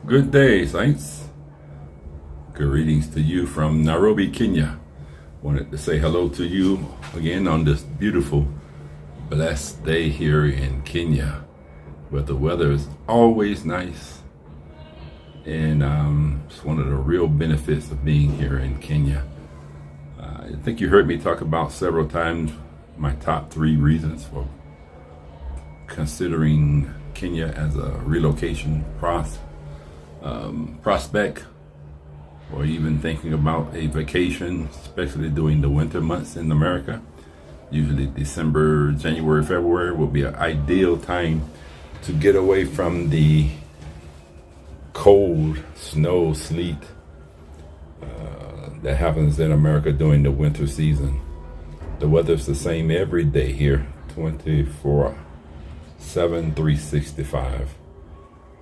Good day, Saints. Greetings to you from Nairobi, Kenya. Wanted to say hello to you again on this beautiful, blessed day here in Kenya, where the weather is always nice. And it's one of the real benefits of being here in Kenya. I think you heard me talk about several times my top 3 reasons for considering Kenya as a relocation prospect, or even thinking about a vacation, especially during the winter months in America. Usually December, January, February will be an ideal time to get away from the cold, snow, sleet that happens in America during the winter season. The weather's the same every day here, 24/7, 365.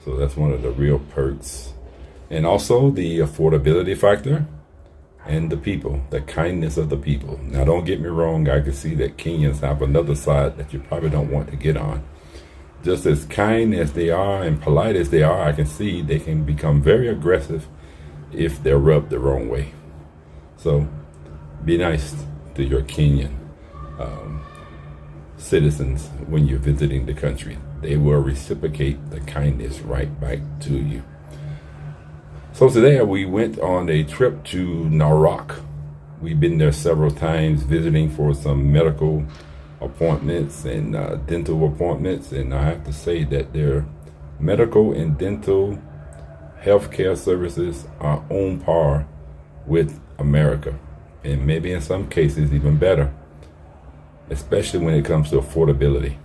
So that's one of the real perks. And also the affordability factor and the people, the kindness of the people. Now, don't get me wrong, I can see that Kenyans have another side that you probably don't want to get on. Just as kind as they are and polite as they are, I can see they can become very aggressive if they're rubbed the wrong way. So be nice to your Kenyan citizens when you're visiting the country. They will reciprocate the kindness right back to you. So today we went on a trip to Narok. We've been there several times visiting for some medical appointments and dental appointments, and I have to say that their medical and dental healthcare services are on par with America, and maybe in some cases even better, especially when it comes to affordability.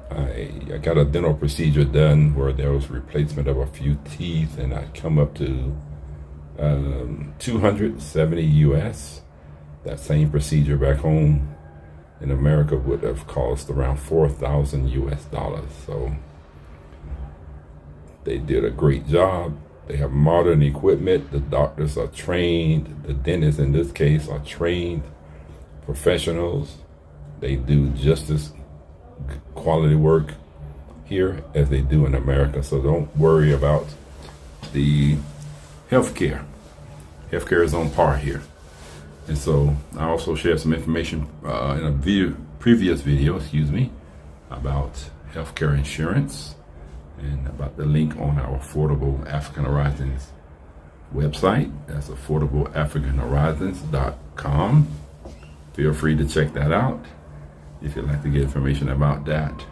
I got a dental procedure done where there was replacement of a few teeth, and I come up to 270 US. That same procedure back home in America would have cost around 4,000 US dollars. So they did a great job. They have modern equipment. The doctors are trained. The dentists in this case are trained professionals. They do just as quality work here as they do in America. So don't worry about the healthcare. Healthcare is on par here. And so I also shared some information in a previous video, about healthcare insurance and about the link on our Affordable African Horizons website. That's affordableafricanhorizons.com. Feel free to check that out if you'd like to get information about that.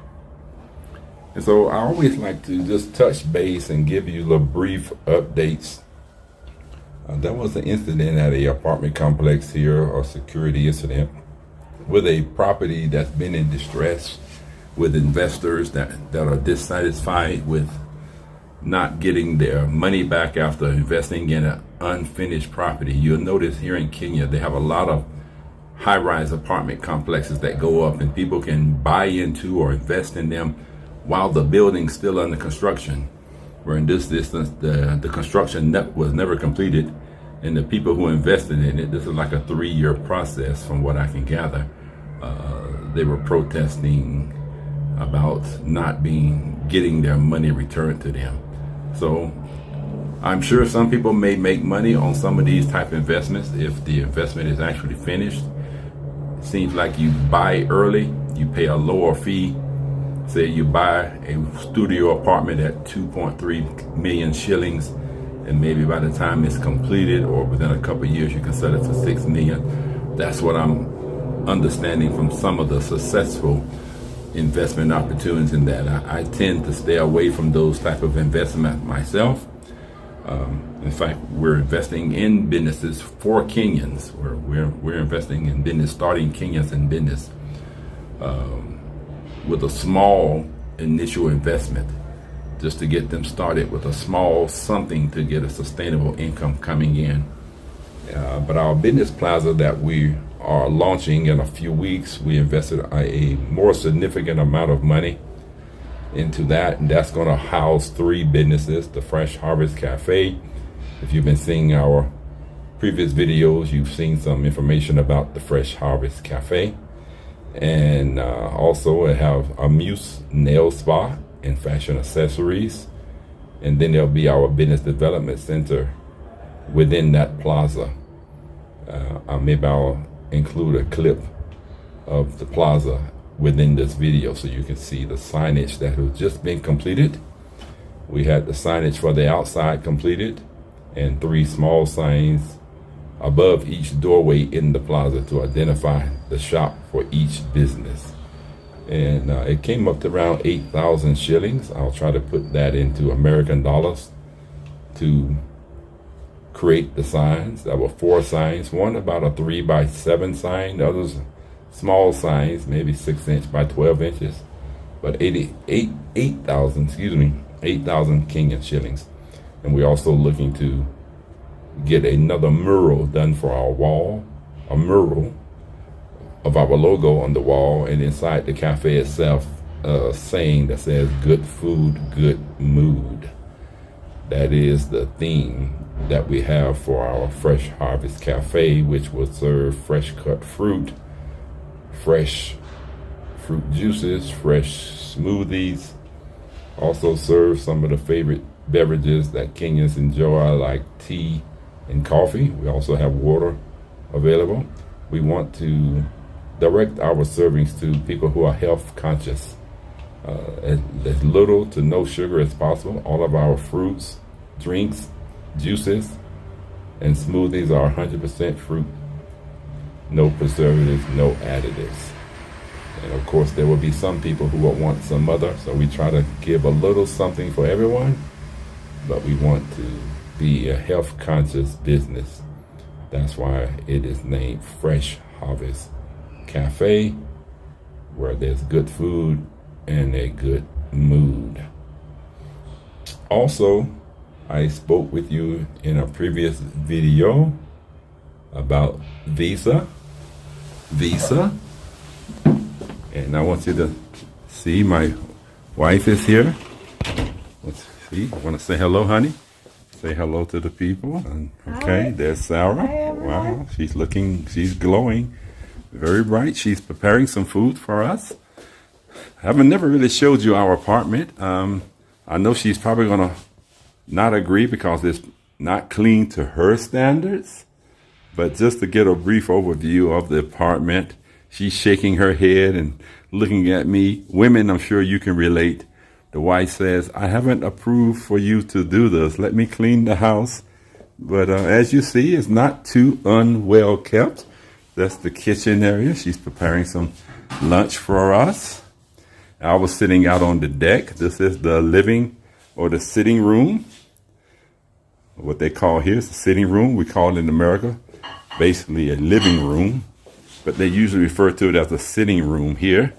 And so I always like to just touch base and give you little brief updates. There was an incident at a apartment complex here, a security incident, with a property that's been in distress, with investors that are dissatisfied with not getting their money back after investing in an unfinished property. You'll notice here in Kenya, they have a lot of high-rise apartment complexes that go up, and people can buy into or invest in them while the building's still under construction. Where in this instance, the construction was never completed, and the people who invested in it, this is like a 3-year process from what I can gather. They were protesting about not getting their money returned to them. So I'm sure some people may make money on some of these type of investments if the investment is actually finished. It seems like you buy early, you pay a lower fee. Say you buy a studio apartment at 2.3 million shillings, and maybe by the time it's completed or within a couple of years, you can sell it for 6 million. That's what I'm understanding from some of the successful investment opportunities in that. I tend to stay away from those type of investment myself. In fact, we're investing in businesses for Kenyans. We're investing in business, starting Kenyans in business with a small initial investment, just to get them started with a small something to get a sustainable income coming in. But our business plaza that we are launching in a few weeks, we invested a more significant amount of money into that, and that's going to house 3 businesses. The Fresh Harvest Cafe. If you've been seeing our previous videos, you've seen some information about the Fresh Harvest Cafe. And also I have a Muse Nail Spa and Fashion Accessories. and then there'll be our business development center within that plaza. Maybe I'll include a clip of the plaza within this video so you can see the signage that has just been completed. We had the signage for the outside completed and 3 small signs above each doorway in the plaza to identify the shop for each business. And it came up to around 8,000 shillings. I'll try to put that into American dollars to create the signs. There were 4 signs, one about a 3x7 sign, the others small signs, maybe 6 inch by 12 inches, but 8,000 Kenyan shillings. And we're also looking to get another mural done for our wall, a mural of our logo on the wall, and inside the cafe itself, a saying that says "Good food, good mood." That is the theme that we have for our Fresh Harvest Cafe, which will serve fresh cut fruit, fresh fruit juices, fresh smoothies. Also serve some of the favorite beverages that Kenyans enjoy, like tea and coffee. We also have water available. We want to direct our servings to people who are health conscious. As little to no sugar as possible. All of our fruits, drinks, juices, and smoothies are 100% fruit. No preservatives, no additives. And of course, there will be some people who will want some other, so we try to give a little something for everyone, but we want to be a health conscious business. That's why it is named Fresh Harvest Cafe, where there's good food and a good mood. Also, I spoke with you in a previous video about Visa, and I want you to see my wife is here. Let's see, want to say hello, honey? Say hello to the people. Okay, hi. There's Sarah. Hi, wow, she's glowing. Very bright. She's preparing some food for us. I haven't never really showed you our apartment. I know she's probably gonna not agree because it's not clean to her standards. But just to get a brief overview of the apartment, she's shaking her head and looking at me. Women, I'm sure you can relate. The wife says, "I haven't approved for you to do this. Let me clean the house." But as you see, it's not too unwell kept. That's the kitchen area. She's preparing some lunch for us. I was sitting out on the deck. This is the living or the sitting room. What they call here is the sitting room. We call it in America basically a living room, but they usually refer to it as a sitting room here.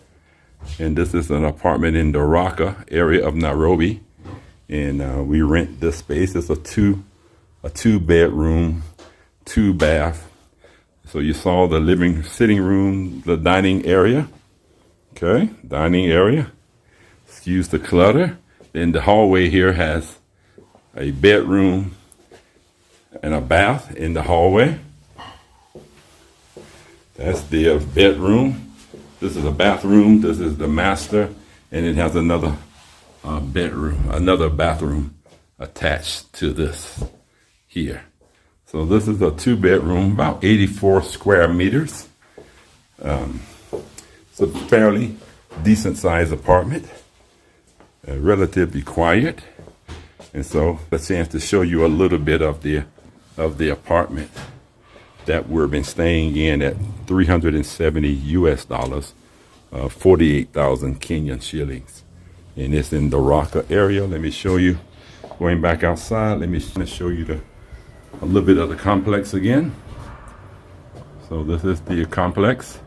And this is an apartment in the Raka area of Nairobi. And we rent this space. It's a two bedroom, 2 bath. So you saw the sitting room, the dining area. Okay, dining area. Excuse the clutter. Then the hallway here has a bedroom and a bath in the hallway. That's the bedroom. This is a bathroom. This is the master, and it has another bedroom, another bathroom attached to this here. So this is a 2 bedroom, about 84 square meters. It's a fairly decent sized apartment, relatively quiet. And so a chance to show you a little bit of the apartment that we've been staying in at $370 US, 48,000 Kenyan shillings. And it's in the Raka area. Let me show you, going back outside, let me show you a little bit of the complex again. So this is the complex.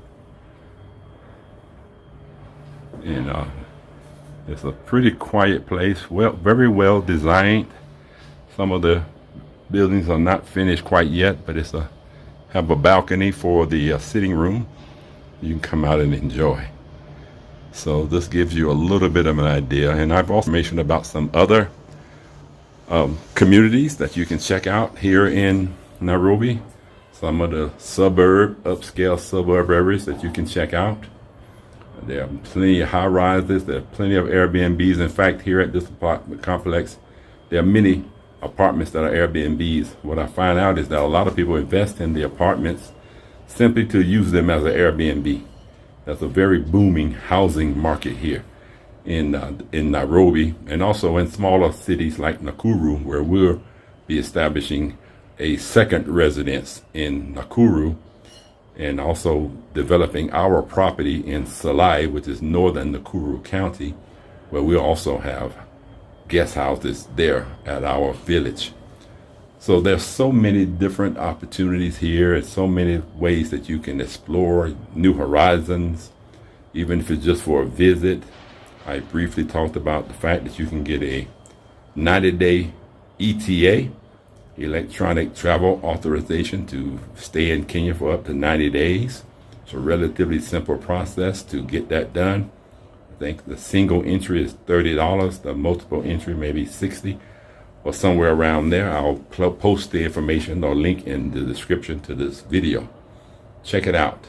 And it's a pretty quiet place, very well designed. Some of the buildings are not finished quite yet, but have a balcony for the sitting room. You can come out and enjoy. So this gives you a little bit of an idea. And I've also mentioned about some other communities that you can check out here in Nairobi. Some of the upscale suburb areas that you can check out. There are plenty of high rises. There are plenty of Airbnbs. In fact, here at this apartment complex, there are many apartments that are Airbnbs. What I find out is that a lot of people invest in the apartments simply to use them as an Airbnb. That's a very booming housing market here in Nairobi, and also in smaller cities like Nakuru, where we'll be establishing a second residence in Nakuru, and also developing our property in Salai, which is northern Nakuru County, where we'll also have guest houses there at our village. So there's so many different opportunities here, and so many ways that you can explore new horizons, even if it's just for a visit. I briefly talked about the fact that you can get a 90-day ETA, electronic travel authorization, to stay in Kenya for up to 90 days. It's a relatively simple process to get that done. I think the single entry is $30, the multiple entry maybe $60 or somewhere around there. I'll post the information or link in the description to this video. Check it out.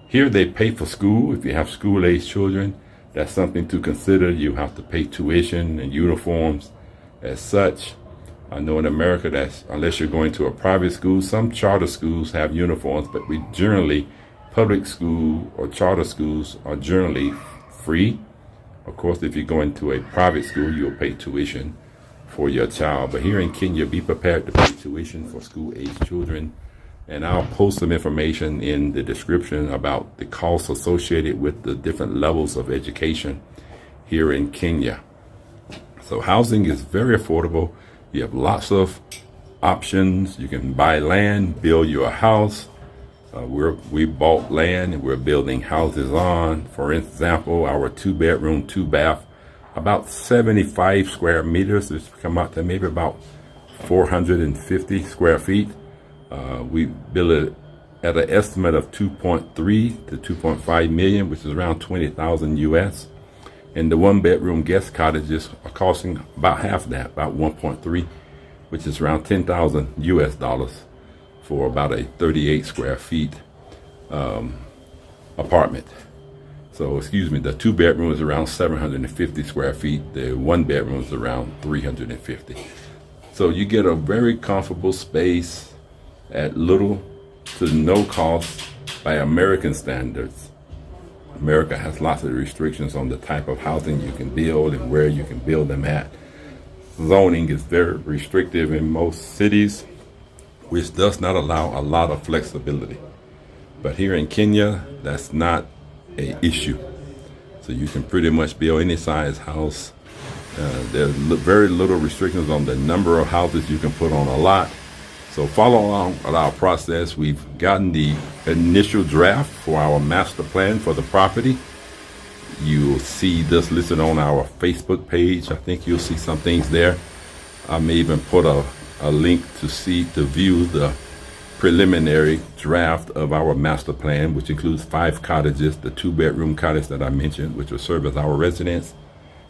Here they pay for school. If you have school-age children, that's something to consider. You have to pay tuition and uniforms as such. I know in America that unless you're going to a private school, some charter schools have uniforms, but we generally, public school or charter schools are generally free. Of course, if you're going to a private school, you'll pay tuition for your child. But here in Kenya, be prepared to pay tuition for school-age children. And I'll post some information in the description about the costs associated with the different levels of education here in Kenya. So housing is very affordable. You have lots of options. You can buy land, build your house. We bought land and we're building houses on. For example, our 2-bedroom, 2-bath, about 75 square meters. It's come out to maybe about 450 square feet. We built it at an estimate of 2.3 to 2.5 million, which is around 20,000 US. And the 1-bedroom guest cottages are costing about half that, about 1.3, which is around 10,000 US dollars for about a 38 square feet apartment. So, excuse me, the 2-bedroom is around 750 square feet. The 1-bedroom is around 350. So you get a very comfortable space at little to no cost by American standards. America has lots of restrictions on the type of housing you can build and where you can build them at. Zoning is very restrictive in most cities, which does not allow a lot of flexibility. But here in Kenya, that's not an issue. So you can pretty much build any size house. There's very little restrictions on the number of houses you can put on a lot. So follow along with our process. We've gotten the initial draft for our master plan for the property. You'll see this listed on our Facebook page. I think you'll see some things there. I may even put a link to view the preliminary draft of our master plan, which includes 5 cottages, the 2-bedroom cottage that I mentioned, which will serve as our residence,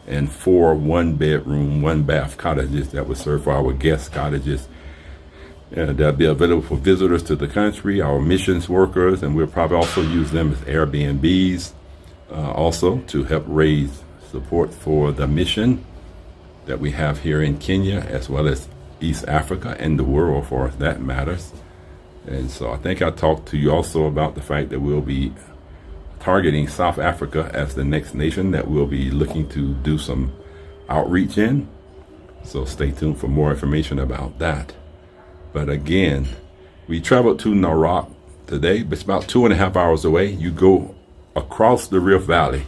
and 4 1-bedroom, 1-bath cottages that will serve for our guest cottages. And they'll be available for visitors to the country, our missions workers, and we'll probably also use them as Airbnbs, also to help raise support for the mission that we have here in Kenya, as well as East Africa and the world, for that matters. And so I think I talked to you also about the fact that we'll be targeting South Africa as the next nation that we'll be looking to do some outreach in. So stay tuned for more information about that. But again, we traveled to Narok today, but it's about 2.5 hours away. You go across the Rift Valley.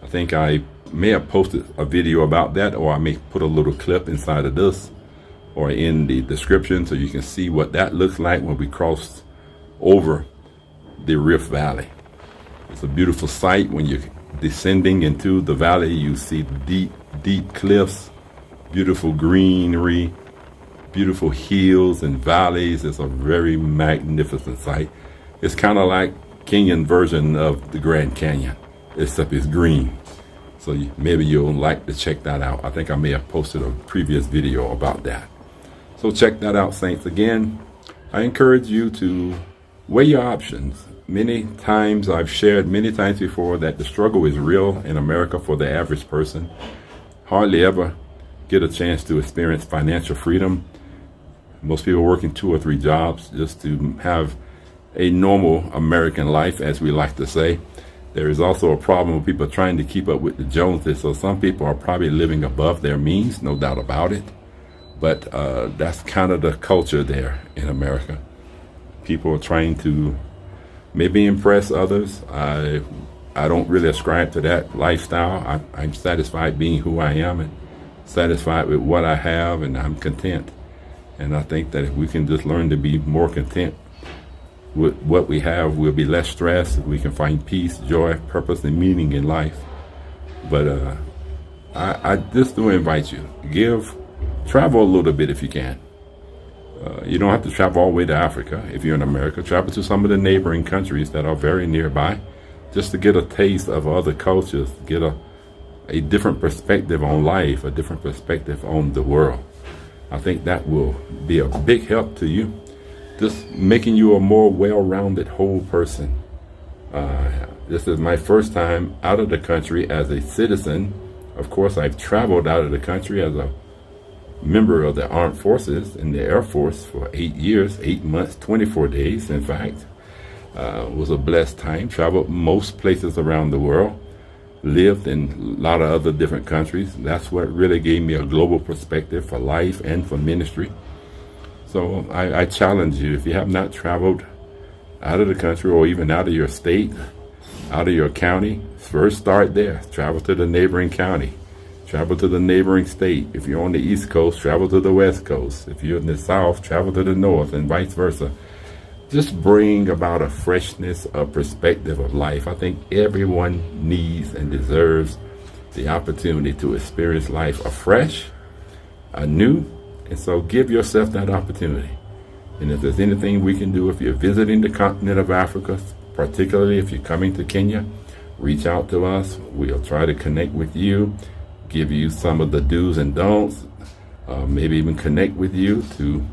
I think I may have posted a video about that, or I may put a little clip inside of this or in the description so you can see what that looks like when we cross over the Rift Valley. It's a beautiful sight. When you're descending into the valley, you see deep, deep cliffs, beautiful greenery, beautiful hills and valleys. It's a very magnificent sight. It's kind of like Kenyan version of the Grand Canyon, except it's green. So maybe you'll like to check that out. I think I may have posted a previous video about that. So check that out, Saints. Again, I encourage you to weigh your options. Many times I've shared many times before that the struggle is real in America for the average person. Hardly ever get a chance to experience financial freedom. Most people working 2 or 3 jobs just to have a normal American life, as we like to say. There is also a problem with people trying to keep up with the Joneses. So some people are probably living above their means, no doubt about it. But that's kind of the culture there in America. People are trying to maybe impress others. I don't really ascribe to that lifestyle. I'm satisfied being who I am and satisfied with what I have, and I'm content. And I think that if we can just learn to be more content with what we have, we'll be less stressed. We can find peace, joy, purpose, and meaning in life. But I just do invite you, travel a little bit if you can. You don't have to travel all the way to Africa. If you're in America, travel to some of the neighboring countries that are very nearby, just to get a taste of other cultures, get a different perspective on life, a different perspective on the world. I think that will be a big help to you, just making you a more well-rounded whole person. This is my first time out of the country as a citizen. Of course, I've traveled out of the country as a member of the armed forces in the Air Force for 8 years, 8 months, 24 days, in fact. It was a blessed time. Traveled most places around the world. Lived in a lot of other different countries. That's what really gave me a global perspective for life and for ministry. So I challenge you, if you have not traveled out of the country or even out of your state, out of your county, first start there. Travel to the neighboring county. Travel to the neighboring state. If you're on the East Coast, travel to the West Coast. If you're in the South, travel to the North, and vice versa. Just bring about a freshness, a perspective of life. I think everyone needs and deserves the opportunity to experience life afresh, anew, and so give yourself that opportunity. And if there's anything we can do, if you're visiting the continent of Africa, particularly if you're coming to Kenya, reach out to us. We'll try to connect with you, give you some of the do's and don'ts, maybe even connect with you to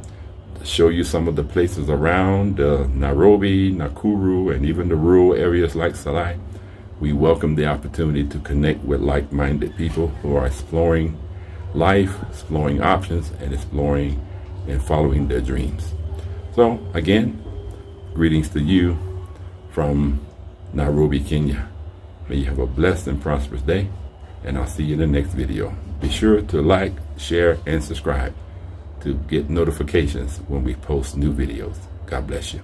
show you some of the places around Nairobi, Nakuru, and even the rural areas like Salai. We welcome the opportunity to connect with like-minded people who are exploring life, exploring options, and exploring and following their dreams. So again, greetings to you from Nairobi, Kenya. May you have a blessed and prosperous day, and I'll see you in the next video. Be sure to like, share, and subscribe to get notifications when we post new videos. God bless you.